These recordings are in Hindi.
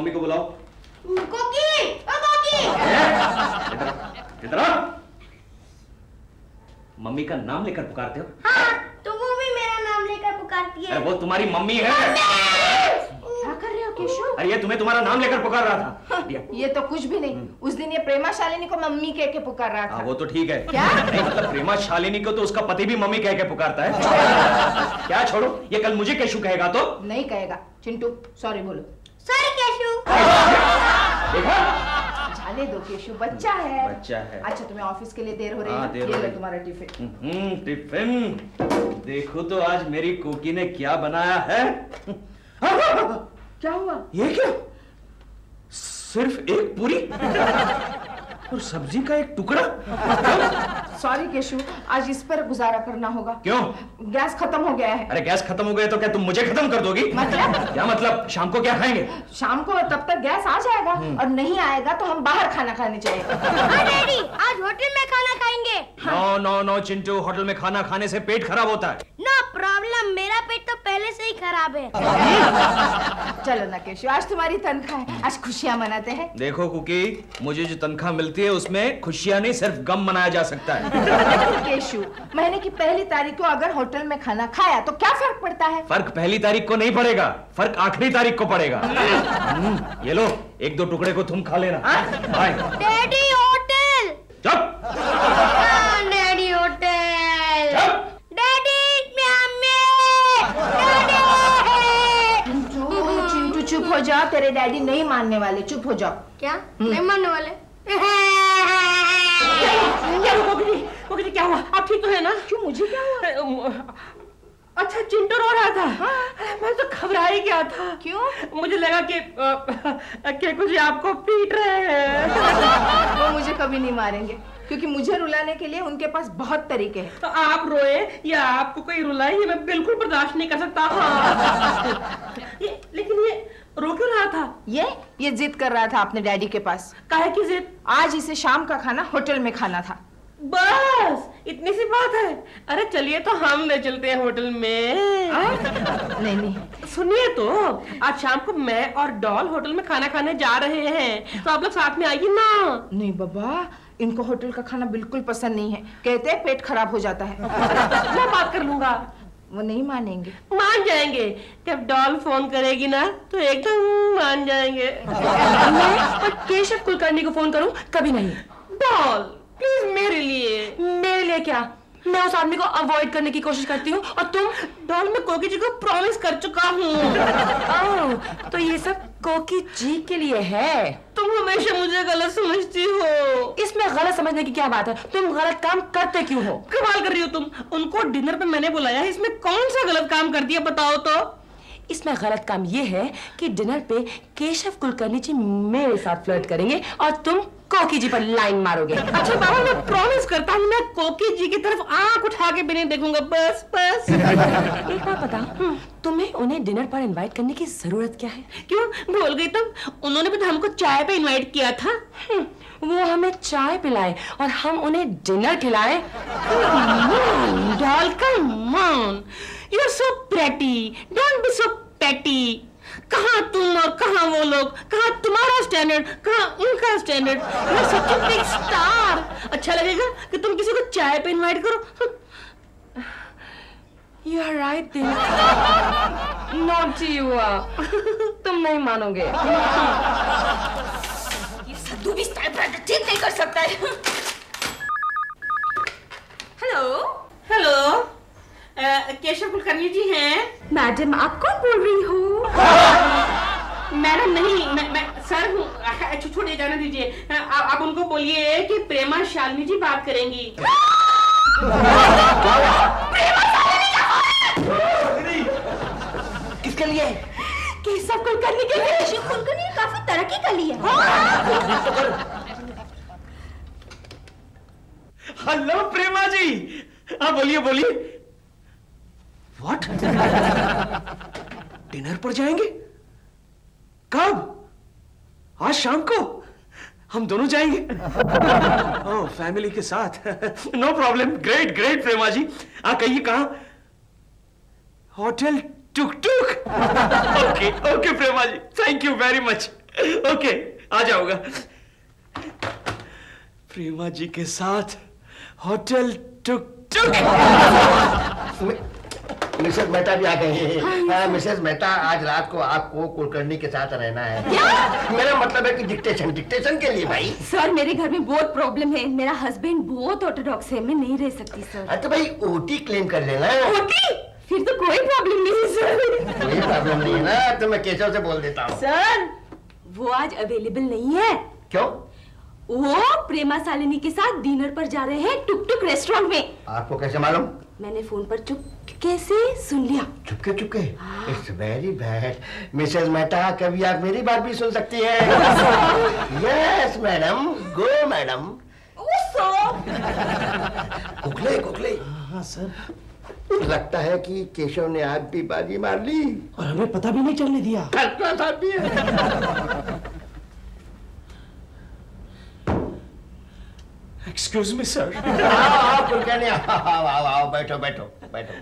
मम्मी को बुलाओ। कोकी, ओ कोकी। इधर आ। मम्मी का नाम लेकर पुकारते हो? हाँ, तो वो भी मेरा नाम लेकर पुकारती है। अरे वो तुम्हारी मम्मी है। क्या कर रहे हो केशव? अरे ये तुम्हें तुम्हारा नाम लेकर पुकार रहा था। ये तो कुछ भी नहीं। उस दिन ये प्रेमा शालिनी को मम्मी कह के पुकार रहा था। वो तो ठीक है। क्या? नहीं मतलब प्रेमा शालिनी को तो उसका पति भी मम्मी कह के पुकारता है। क्या छोड़ो, ये कल मुझे केशु कहेगा तो? नहीं कहेगा। चिंटू सॉरी बोलो। सॉरी केशु। देखा? जाने दो केशु, बच्चा है। बच्चा है। अच्छा तुम्हें ऑफिस के लिए देर हो रही हाँ, है। देर हो ये रही। लो तुम्हारा टिफिन। टिफिन देखो तो आज मेरी कोकी ने क्या बनाया है। क्या हुआ? ये क्या? सिर्फ एक पूरी और सब्जी का एक टुकड़ा। सॉरी केशु, आज इस पर गुजारा करना होगा। क्यों? गैस खत्म हो गया है। अरे गैस खत्म हो गया तो क्या तुम मुझे खत्म कर दोगी? मतलब? क्या मतलब? शाम को क्या खाएंगे? शाम को तब तक गैस आ जाएगा और नहीं आएगा तो हम बाहर खाना खाने जाएंगे। हाँ डैडी, आज होटल में खाना खाएंगे। No no no Chintu, hotel में खाना खाने से पेट खराब होता है। नो प्रॉब्लम, मेरा पेट तो पहले से ही खराब है। चलो ना केशु, आज तुम्हारी तनख्वाह है, आज खुशियां मनाते हैं। देखो कुकी, मुझे जो तनख्वाह मिलती है उसमें खुशियां नहीं सिर्फ गम मनाया जा सकता है। लेकिन केशु, महीने की पहली तारीख को अगर होटल में खाना खाया तो क्या फर्क पड़ता है? फर्क पहली तारीख को नहीं पड़ेगा, फर्क आखिरी तारीख को पड़ेगा। ये लो, एक दो टुकड़े को तुम खा लेना। बाय। Daddy hotel. चुप। Daddy hotel. चुप। डैडी चिंटू चिंटू चुप हो जाओ, तेरे डैडी नहीं मानने वाले, चुप हो जाओ। क्या नहीं मानने वाले? मुझे क्या हुआ? आप ठीक तो है ना? क्यों, मुझे क्या हुआ? अच्छा चिंटू रो रहा था। मैं तो घबरा ही गया था। क्यों? मुझे लगा कि कुछ आपको पीट रहे हैं। वो मुझे कभी नहीं मारेंगे क्योंकि मुझे रुलाने के लिए उनके पास बहुत तरीके हैं। तो आप रोए या आपको कोई रुलाए, ये मैं बिल्कुल बर्दाश्त नहीं कर सकता। लेकिन ये रो क्यों रहा था? ये जिद कर रहा था अपने डैडी के पास। काहे की जिद? आज इसे शाम का खाना होटल में खाना था। बस इतनी सी बात है? अरे चलिए तो हम ले चलते हैं होटल में। नहीं सुनिए तो, आज शाम को मैं और डॉल होटल में खाना खाने जा रहे हैं, तो आप लोग साथ में आइए ना। नहीं बाबा, इनको होटल का खाना बिल्कुल पसंद नहीं है, कहते हैं पेट खराब हो जाता है। मैं बात कर लूंगा। वो नहीं मानेंगे। मान जाएंगे, जब डॉल फोन करेगी ना तो एकदम मान जाएंगे। मैं केशव कुलकर्णी को फोन करूं? कभी नहीं। डॉल प्लीज मेरे लिए। मेरे लिए क्या? मैं उस आदमी को अवॉइड करने की कोशिश करती हूँ और तुम? डॉल मैं कोकी जी को प्रॉमिस कर चुका हूँ। ओह, तो ये सब कोकी जी के लिए है। तुम हमेशा मुझे गलत समझती हो। इसमें गलत समझने की क्या बात है? तुम गलत काम करते क्यों हो? कमाल कर रही हो तुम। उनको डिनर पे मैंने बुलाया है, इसमें कौन सा गलत काम कर दिया बताओ तो? इसमें गलत काम ये है कि डिनर पे केशव कुलकर्णी जी मेरे साथ फ्लर्ट करेंगे और तुम कोकी जी पर लाइन मारोगे। अच्छा बाबा, मैं प्रॉमिस करता हूँ मैं कोकी जी की तरफ आंख उठा के भी नहीं देखूंगा। बस बस। एक बात बताओ, तुम्हें उन्हें डिनर पर इनवाइट करने की जरूरत क्या है? क्यों भूल गई तुम? उन्होंने भी तो हमको चाय पे इनवाइट किया था। वो हमें चाय पिलाए और हम उन्हें डिनर खिलाए। Doll come on, you are so pretty, don't be so petty. कहाँ तुम और कहाँ वो लोग, कहाँ तुम्हारा स्टैंडर्ड, कहाँ उनका standard. You are such a big star. अच्छा लगेगा कि तुम किसी को चाय पे इनवाइट करो? You are right then. Naughty you are. तुम नहीं मानोगे। ये सद्दू भी स्टाइल पर ठीक नहीं कर सकता है। हेलो हेलो, केशव कुलकर्णी जी हैं? मैडम, आप कौन बोल रही हो? मैडम नहीं, मैं सर हूँ। छोड़िए, जाने दीजिए। आप उनको बोलिए कि प्रेमा शालिनी जी बात करेंगी। किसके लिए? केशव कुलकर्णी के लिए। केशव कुलकर्णी ने काफी तरक्की कर ली है। हेलो प्रेमा जी। हाँ बोलिए बोलिए। व्हाट? डिनर पर जाएंगे? कब? आज शाम को? हम दोनों जाएंगे। ओह, फैमिली के साथ। No problem. Great great Prema ji. कहिए कहाँ? Hotel tuk tuk. Okay okay Prema ji, thank you very much. Okay आ जाऊंगा। प्रेमा जी के साथ hotel tuk tuk. Mrs Mehta भी आ गए हैं। मिसेस मेहता, आज रात को आपको कुलकर्णी के साथ रहना है। मेरा मतलब है कि डिक्टेशन के लिए भाई। सर मेरे घर में बहुत प्रॉब्लम है, मेरा हस्बैंड बहुत ऑर्थोडॉक्स है, मैं नहीं रह सकती सर। तो भाई ओटी क्लेम कर लेना। ओटी? फिर तो कोई प्रॉब्लम नहीं है सर। कोई प्रॉब्लम नहीं है ना, तो मैं केशव से बोल देता हूँ। सर वो आज अवेलेबल नहीं है। क्यों? वो प्रेमा शालिनी के साथ डिनर पर जा रहे हैं टुक टुक रेस्टोरेंट में। आपको कैसे मालूम? मैंने फोन पर चुपके से सुन लिया। Chupke Chupke? It's very bad. Mrs Mehta, कभी आप मेरी बात भी सुन सकती हैं। यस मैडम, गो मैडम। कुकले कुकले। हाँ सर। लगता है कि केशव ने आज भी बाजी मार ली और हमें पता भी नहीं चलने दिया। खतरा साहब भी है। Excuse me sir. आओ कुलकर्णी, आओ, बैठो बैठो बैठो।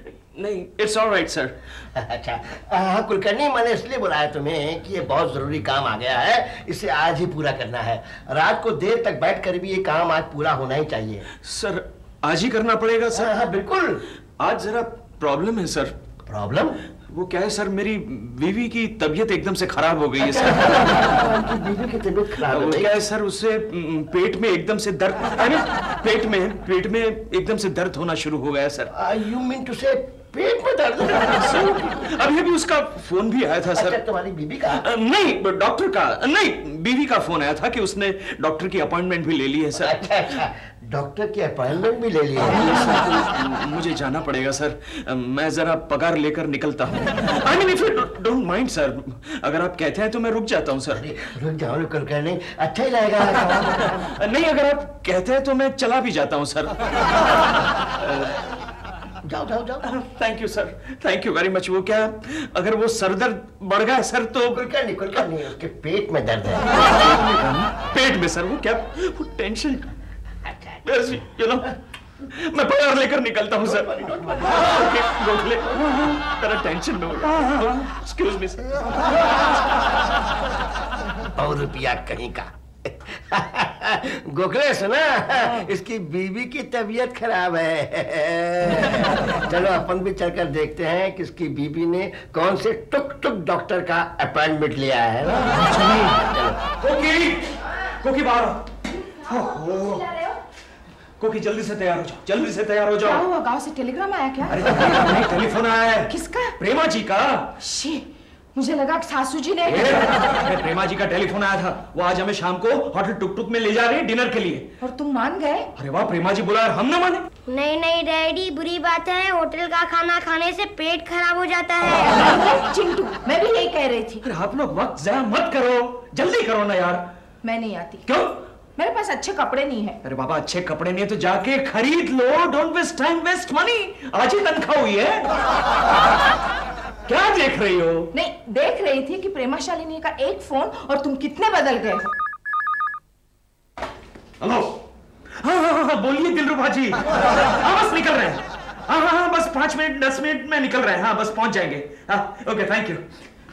नहीं, इट्स ऑलराइट सर। अच्छा, हाँ कुलकर्णी, मैंने इसलिए बुलाया तुम्हें कि ये बहुत जरूरी काम आ गया है, इसे आज ही पूरा करना है। रात को देर तक बैठकर भी ये काम आज पूरा होना ही चाहिए। सर आज ही करना पड़ेगा सर? हाँ बिल्कुल। आज जरा प्रॉब्लम है सर। प्रॉब्लम? वो क्या है सर, मेरी बीवी की तबीयत एकदम से खराब हो गई है सर। आपकी बीवी की तबीयत खराब वो हो गई? क्या है सर, उससे पेट में एकदम से दर्द, पेट में एकदम से दर्द होना शुरू हो गया सर। यू मीन टू से पेट में दर्द? अभी अभी उसका फोन भी आया था सर। अच्छा, तुम्हारी बीवी का? नहीं, डॉक्टर का नहीं, बीवी का फोन आया था कि उसने डॉक्टर की अपॉइंटमेंट भी ले ली है सर। अच्छा अच्छा, डॉक्टर की अपॉइंटमेंट भी ले ली है। मुझे जाना पड़ेगा सर, मैं जरा पगार लेकर निकलता हूँ। I mean if you don't mind sir, अगर आप कहते हैं तो मैं रुक जाता हूँ सर। रुक जाओ कुलकर्णी, अच्छा ही रहेगा। नहीं, अगर आप कहते हैं तो मैं चला भी जाता हूँ सर। जाओ जाओ जाओ। Thank you sir, thank you very much. वो क्या, अगर वो सरदर्द बढ़ गया सर तो? कुलकर्णी, उसके पेट में दर्द है। पेट में सर? वो क्या, वो टेंशन, यू नो, मैं पगार लेकर निकलता हूँ सर। गोखले, तेरा टेंशन में हो। Excuse me sir. और रुपया कहीं का। गोखले सुना, इसकी बीवी की तबीयत खराब है। चलो अपन भी चलकर देखते हैं कि इसकी बीवी ने कौन से टुक टुक डॉक्टर का अपॉइंटमेंट लिया है ना। चलो। कोकी बाहर आओ। कोकी जल्दी से तैयार हो जाओ, जल्दी से तैयार हो क्या जाओ। हुआ, गांव से टेलीग्राम आया क्या? अरे नहीं, टेलीफोन आया है। किसका? प्रेमा जी का। शी, मुझे लगा कि सासू जी ने। अरे प्रेमा जी का टेलीफोन आया था, वो आज हमें शाम को होटल टुक टुक में ले जा रही है डिनर के लिए। और तुम मान गए? अरे वाह, प्रेमा जी बुलाया, हम ना माने? नहीं नहीं डैडी, बुरी बात है, होटल का खाना खाने से पेट खराब हो जाता है। चिंटू, मैं भी यही कह रही थी। अरे आप लोग वक्त ज़ाया मत करो, जल्दी करो ना यार। मैं नहीं आती। क्यों? मेरे पास अच्छे कपड़े नहीं है। अरे बाबा, अच्छे कपड़े नहीं है तो जाके खरीद लो। Don't waste time, waste money. आज ही तनख्वाह हुई है। क्या देख रही हो? नहीं, देख रही थी कि प्रेमा शालिनी का एक फोन और तुम कितने बदल गए हो। हेलो। हाँ, बोलिए दिलरुबा जी। हाँ बस निकल रहे हैं। हाँ, बस 5 मिनट 10 मिनट में निकल रहे हैं। हाँ बस पहुंच जाएंगे। हाँ ओके, थैंक यू।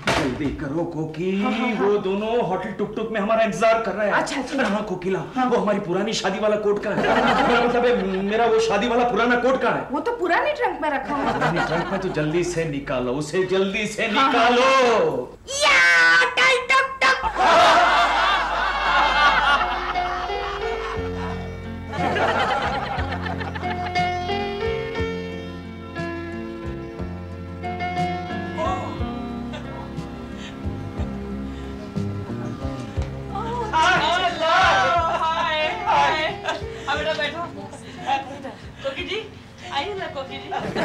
जल्दी करो कोकी, वो दोनों होटल टुक टुक में हमारा इंतजार कर रहे हैं। अच्छा। हाँ कोकिला, वो हमारी पुरानी शादी वाला कोट कहाँ है? मेरा मतलब है, मेरा वो शादी वाला पुराना कोट कहाँ है? वो तो पुराने ट्रंक में रखा है। पुरानी ट्रंक में? तो जल्दी से निकालो उसे, जल्दी से निकालो। कोकी जी आइए ना, कोकी जी बैठिए।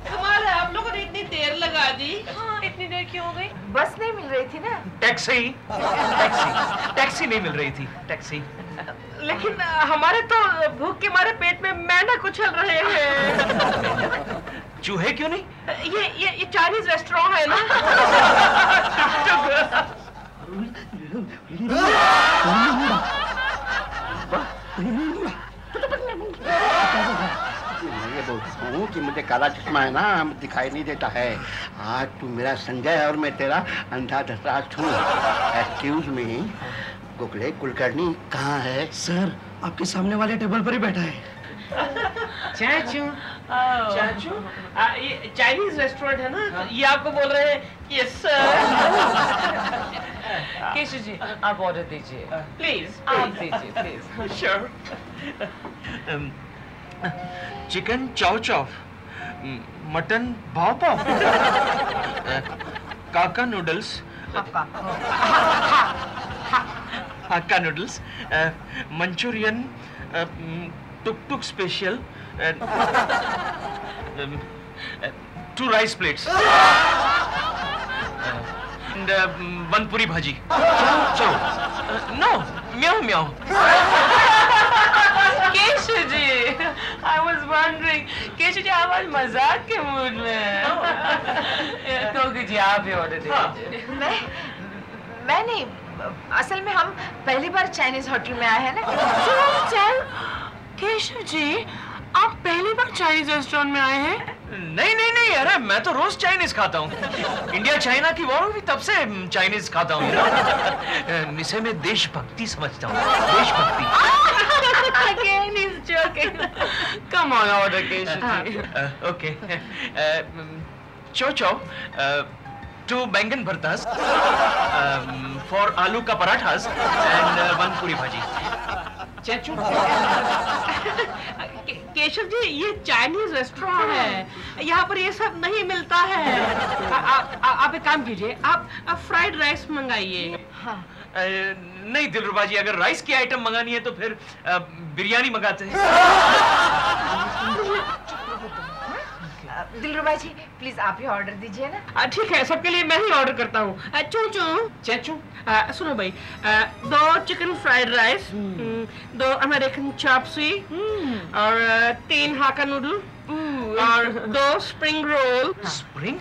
तुम्हारे आप लोगों ने इतनी देर लगा दी। इतनी देर क्यों हो गई? बस नहीं मिल रही थी ना। टैक्सी नहीं मिल रही थी। टैक्सी। लेकिन हमारे तो भूख के मारे पेट में मेंढक उछल रहे हैं। चूहे क्यों नहीं? ये चाइनीज रेस्टोरेंट है ना। काला चश्मा है ना, दिखाई नहीं देता है। आज तू मेरा संजय और मैं तेरा अंधा धतराज हूँ। एक्सक्यूज मी, गोखले कुलकर्णी कहाँ है? सर आपके सामने वाले टेबल पर ही बैठा है। चाचू चाचू ये चाइनीज रेस्टोरेंट है ना, ये आपको बोल रहे हैं यस सर। केशव जी आप ऑर्डर दीजिए, प्लीज आप दीजिए प्लीज। श्योर। चिकन चाव चाव, मटन भाव पाव, काका noodles, Hakka noodles, Manchurian, took took special, 2 rice plates, and 1 puri bhaji. No, meow meow. Keshav ji I was wondering, Keshav ji आप आज मजाक के मूड में हैं। कोकी जी आप ही ऑर्डर दीजिए। मैं नहीं, असल में हम पहली बार चाइनीज होटल में आए हैं ना। केशव जी आप पहली बार चाइनीज रेस्टोरेंट में आए हैं? नहीं नहीं नहीं, अरे मैं तो रोज चाइनीज खाता हूँ। इंडिया चाइना की वॉर हुई तब से चाइनीज खाता हूँ। इसे मैं देशभक्ति समझता हूँ, देशभक्ति। Again he's joking. Come on, order Keshav ji. Okay. Chow chow, 2 बैंगन भरतास, for आलू का पराठास, and 1 पूरी भाजी। चाचू केशव जी ये चाइनीज रेस्टोरेंट है, यहाँ पर ये सब नहीं मिलता है। आप एक काम कीजिए, आप फ्राइड राइस मंगाइए। नहीं दिलरुबा जी, अगर राइस की आइटम मंगानी है तो फिर बिरयानी मंगाते हैं। दिलरुबा जी प्लीज आप ही ऑर्डर दीजिए ना। ठीक है, सबके लिए मैं ही ऑर्डर करता हूँ। चूचू चाचू सुनो भाई, 2 chicken fried rice, 2 American chop सुई, और 3 हाक्का नूडल, और 2 स्प्रिंग रोल। स्प्रिंग?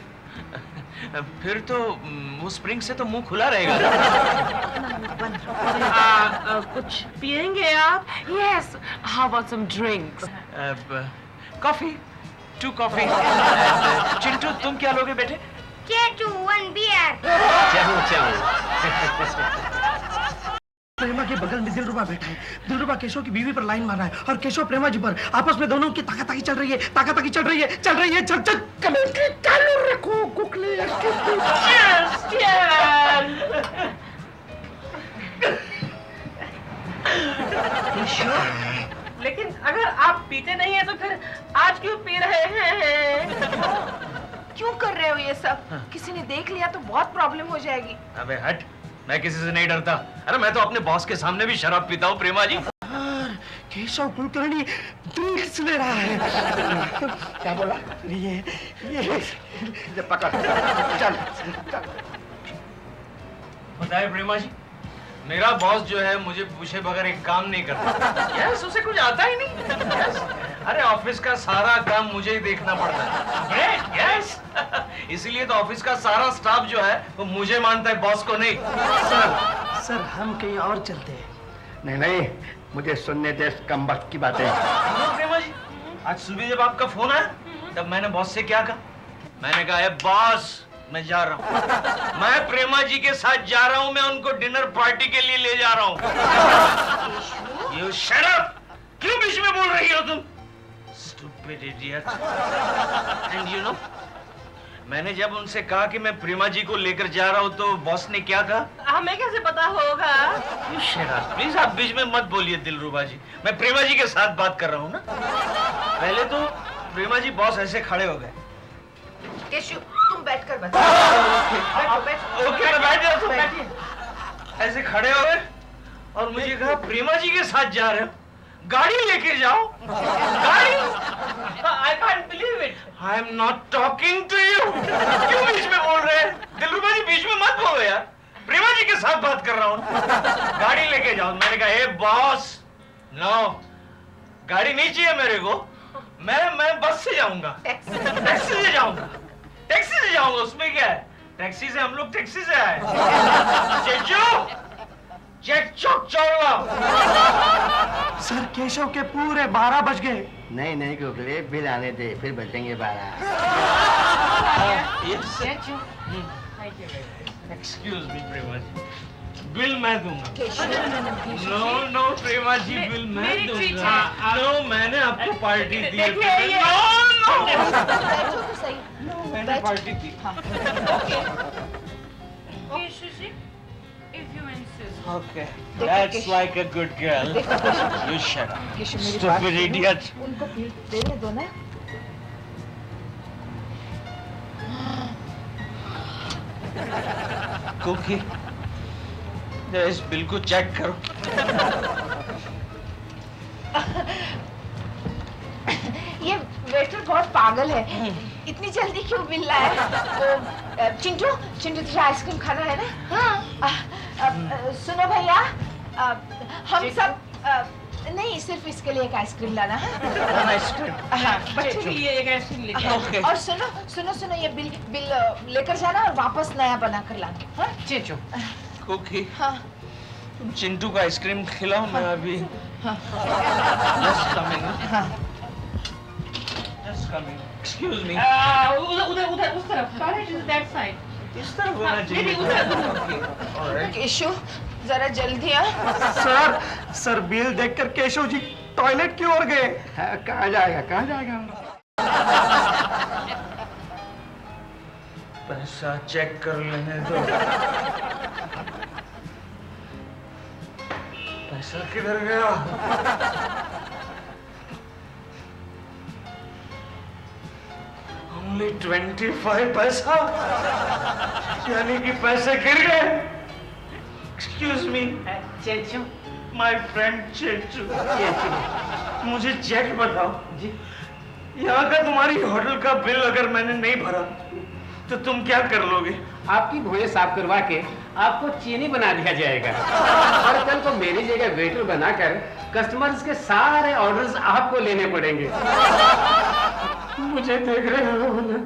फिर तो वो स्प्रिंग से तो मुंह खुला रहेगा। कुछ पिएंगे आप? Yes, how about some drinks? Coffee, 2 coffee. Chintu तुम क्या लोगे बेटे? Chechu, 1 beer. प्रेमा के बगल में दिलरुबा बैठा है। दिलरुबा केशव की बीवी पर लाइन मार रहा है और केशव प्रेमा जी पर। आपस में दोनों की ताकाताकी चल रही है, ताकाताकी चल रही है, चल रही है। चल चल कमेंट्री चालू रखो कुकले। लेकिन अगर आप पीते नहीं है तो फिर आज क्यों पी रहे हैं? क्यों कर रहे हो ये सब? किसी ने देख लिया तो बहुत प्रॉब्लम हो जाएगी। अबे हट, मैं किसी से नहीं डरता। अरे मैं तो अपने बॉस के सामने भी शराब पीता हूँ प्रेमा जी। केशव कुलकर्णी ड्रिंक्स ले रहा है। क्या बोला? ये पकड़, चल चल। बताए प्रेमा जी, मेरा बॉस जो है मुझे पूछे बगैर एक काम नहीं करता। यस, उसे कुछ आता ही नहीं। यस, अरे ऑफिस का सारा काम मुझे ही देखना पड़ता है। Great, yes. इसीलिए तो ऑफिस का सारा स्टाफ जो है वो मुझे मानता है, बॉस को नहीं। सर हम कहीं और चलते हैं। नहीं नहीं, मुझे सुनने दे कम वक्त की बातें। प्रेमा जी, आज सुबह जब आपका फोन आया तब मैंने बॉस से क्या कहा? मैंने कहा, बॉस मैं जा रहा हूँ, मैं प्रेमा जी के साथ जा रहा हूँ, मैं उनको डिनर पार्टी के लिए ले जा रहा हूँ। You shut up! क्यों बीच में बोल रही हो तुम? Stupid idiot! And you know, मैंने जब उनसे कहा कि मैं प्रेमा जी को लेकर जा रहा हूँ तो बॉस ने क्या कहा? हमें कैसे पता होगा? You shut up! Please आप बीच में मत बोलिए दिलरुबा जी, मैं प्रेमा जी के साथ बात कर रहा हूँ ना। पहले तो प्रेमा जी बॉस ऐसे खड़े हो गए। केशव तुम बैठकर बता। ओके मैं बैठ जाता हूँ। ऐसे खड़े हो गए और मुझे कहा प्रेमा जी के साथ जा रहे हो, गाड़ी लेके जाओ। गाड़ी? I can't believe it. I am not talking to you. क्यों बीच में बोल रहे हैं? दिलरुबा जी बीच में मत बोलो यार, प्रेमा जी के साथ बात कर रहा हूँ। गाड़ी लेके जाओ। मैंने कहा हे बॉस, नो गाड़ी नहीं चाहिए मेरे को, मैं बस से जाऊंगा, टैक्सी से जाऊंगा, टैक्सी से जाऊंगा। उसमें क्या है, टैक्सी से हम लोग टैक्सी से आए। चेचू चेक चौक चौड़ा। सर केशव के पूरे 12 बज गए। नहीं नहीं गोखले, बिल आने दे, फिर बचेंगे 12। एक्सक्यूज मी प्रेमा जी, बिल मैं दूंगा। नो नो प्रेमा जी, बिल मैं मेरी ट्रीट दूंगा। नो, मैंने आपको पार्टी दी। देखिए ये मैंने party the. if you insist. Okay, that's like a good girl. You shut up. Stupid idiot. उनको बिल देने दो ना। कुकी, जरा इस बिल को चेक करो। ये वेटर बहुत पागल है, इतनी जल्दी क्यों बिल लाया? वो चिंटू चिंटू तुझे आइसक्रीम खाना है ना? हाँ। सुनो भैया, हम सब नहीं, सिर्फ इसके लिए एक आइसक्रीम लाना है। आइसक्रीम। हाँ, बच्चों के लिए एक आइसक्रीम लेके आओ। Okay. और सुनो सुनो सुनो, ये बिल लेकर जाना और वापस नया बना कर लाना। हाँ? चेचो। कुकी, हाँ। तुम चिंटू को आइसक्रीम खिलाओ, मैं अभी just coming. Just coming. Excuse me. उधर उधर उस तरफ। Toilet is that side. इस तरफ होना नहीं, चाहिए। उधर। Okay, all right. केशव जरा जल्दी आ। सर बिल देखकर केशव जी टॉयलेट की ओर गए। कहाँ जाएगा, कहाँ जाएगा? पैसा चेक कर लेने दो। पैसा किधर गया? Only 25 पैसा, यानी कि पैसे गिर गए। Excuse me, चेचो। my friend चेचू। मुझे चेक बताओ जी, यहाँ का तुम्हारी होटल का बिल अगर मैंने नहीं भरा तो तुम क्या कर लोगे? आपकी भुजा साफ करवा के आपको चीनी बना दिया जाएगा और कल को मेरी जगह वेटर बनाकर कस्टमर्स के सारे ऑर्डर्स आपको लेने पड़ेंगे। मुझे देख रहे हो ना,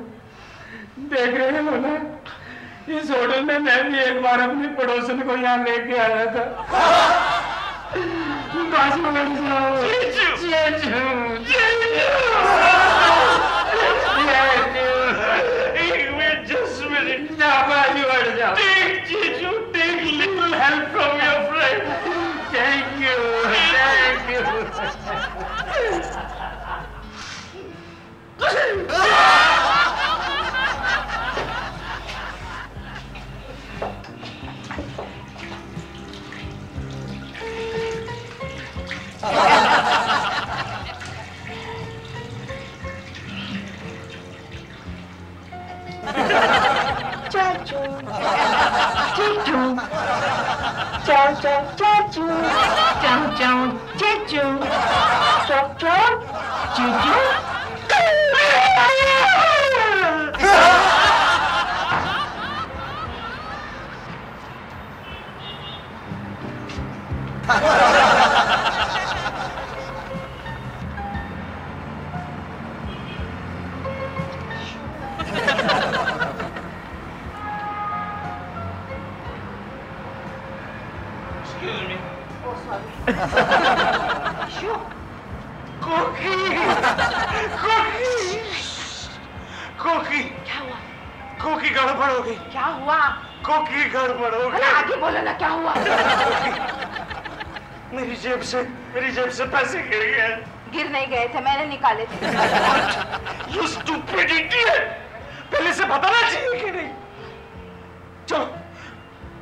देख रहे हो ना, इस होटल में मैं भी एक बार अपनी पड़ोसन को यहाँ लेके आया था। पास में बैठ जाओ। एक मिनट, जस्ट मिनट, बाजू हट जाओ। टेक जीजू, take little help from your friend. Thank you, thank you. चाचू, चीचू, चाव चाव चाचू, चाव चाव चीचू, चाव चाव चीचू। Excuse me. Sure. कोकी, कोकी, कोकी, क्या हुआ? कोकी गड़बड़ हो गई। क्या हुआ? कोकी गड़बड़ हो अरे गई। आगे बोलो ना, क्या हुआ? मेरी जेब से पैसे गिर गए। गिर नहीं गए थे, मैंने निकाले थे। You stupid idiot! पहले से बताना चाहिए कि नहीं? चलो,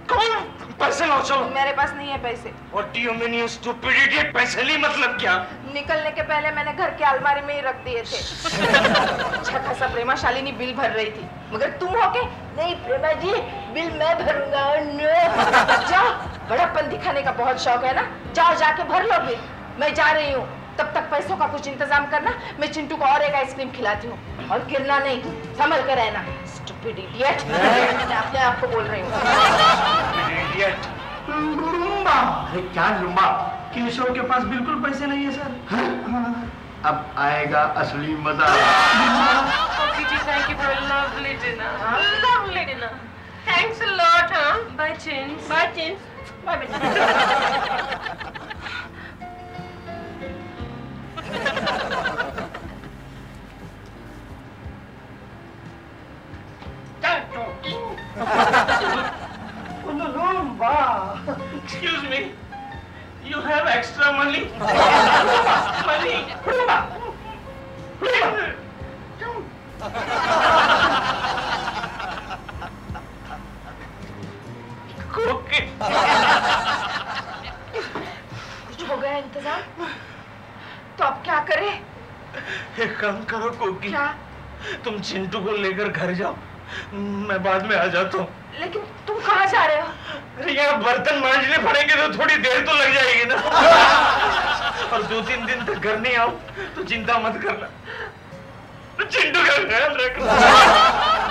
कौन पैसे लाओ, चलो। मेरे पास नहीं है पैसे। What do you mean, you stupid idiot? पैसे ली मतलब क्या? निकलने के पहले मैंने घर के अलमारी में ही रख दिए थे। अच्छा खासा प्रेमा शालिनी बिल भर रही थी, मगर तुम हो के नहीं प्रेमा जी, बिल मैं भरूंगा। नो। जाओ, बड़ापन दिखाने का बहुत शौक है ना, जाओ जाके भर लो बिल। मैं जा रही हूँ, तब तक पैसों का कुछ इंतजाम करना। मैं चिंटू को और एक आइसक्रीम खिलाती हूँ, और गिरना नहीं, संभल कर रहना। स्टूपिड इडियट, मैं अपने आप को बोल रही हूँ। Idiot! लुम्बा। अरे क्या लुम्बा? केशव के पास बिल्कुल पैसे नहीं है सर। अब आएगा असली मजा। Thank you for a lovely dinner. Lovely dinner. Thanks a lot, huh? By bye चिंस। बाय चिंस, बाय बेटा। Excuse me. You have extra money? Money. Okay. कुछ हो गया इंतजाम? तो अब क्या करें? एक काम करो कोकी, क्या? तुम चिंटू को लेकर घर जाओ, मैं बाद में आ जाता हूँ। लेकिन तुम कहाँ जा रहे हो? अरे यहाँ बर्तन मांजने पड़ेंगे तो थोड़ी देर तो लग जाएगी ना। और 2-3 दिन तक घर नहीं आऊं तो चिंता मत करना, चिंटू का ख्याल रखना।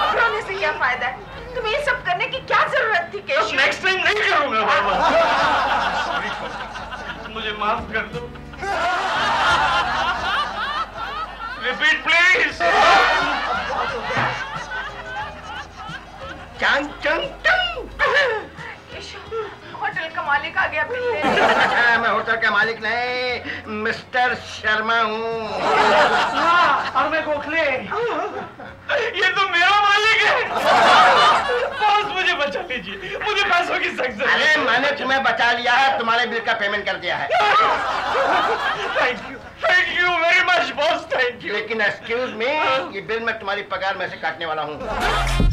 अब रोने से क्या फायदा है? तुम्हें ये सब करने की क्या जरूरत थी केशव? नेक्स्ट टाइम नहीं करूंगा बाबा। मुझे माफ कर दो। Repeat please. चंग चंग चंग। केशव, होटल का मालिक आ गया मिलने। मैं होटल का मालिक नहीं, मिस्टर शर्मा हूँ। और मैं गोखले। ये तो मेरा मालिक है। बॉस मुझे बचा लीजिए, मुझे पैसों की सख्त जरूरत अरे है। मैंने तुम्हें बचा लिया है, तुम्हारे बिल का पेमेंट कर दिया है। Thank you very much boss, thank you. लेकिन एक्सक्यूज मी, ये बिल मैं तुम्हारी पगार में से काटने वाला हूँ।